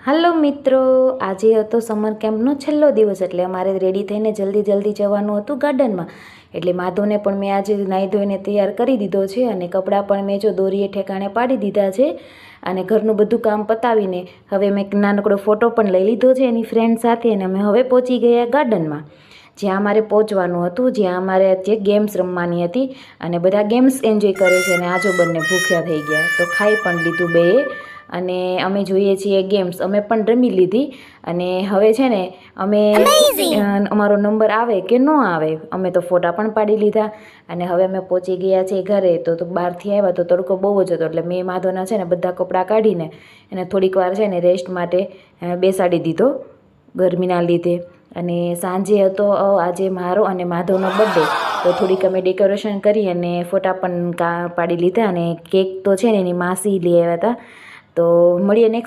હાલો મિત્રો, આજે હતો સમર કેમ્પનો છેલ્લો દિવસ એટલે અમારે રેડી થઈને જલ્દી જવાનું હતું ગાર્ડનમાં. એટલે માધવને પણ મેં આજે નાહી ધોઈને તૈયાર કરી દીધો છે અને કપડાં પણ મેં જો દોરીએ ઠેકાણે પાડી દીધા છે. અને ઘરનું બધું કામ પતાવીને હવે મેં એક નાનકડો ફોટો પણ લઈ લીધો છે એની ફ્રેન્ડ સાથે અને અમે હવે પહોંચી ગયા ગાર્ડનમાં, જ્યાં અમારે પહોંચવાનું હતું, જ્યાં અમારે જે ગેમ્સ રમવાની હતી. અને બધા ગેમ્સ એન્જોય કરે છે અને આજો બંને ભૂખ્યા થઈ ગયા તો ખાઈ પણ લીધું બેએ. અને અમે જોઈએ છીએ ગેમ્સ, અમે પણ રમી લીધી. અને હવે છે ને અમે અમારો નંબર આવે કે ન આવે, અમે તો ફોટા પણ પાડી લીધા. અને હવે અમે પહોંચી ગયા છીએ ઘરે. તો બહારથી આવ્યા તો તડકો બહુ જ હતો એટલે મેં માધવના છે ને બધા કપડાં કાઢીને એને થોડીક વાર છે ને રેસ્ટ માટે બેસાડી દીધો ગરમીના લીધે. અને સાંજે હતો આજે મારો અને માધવનો બર્થડે, તો થોડીક અમે ડેકોરેશન કરી અને ફોટા પણ પાડી લીધા. અને કેક તો છે ને એની માસી લઈ આવ્યા હતા. તો મળીએ નેક્સ્ટ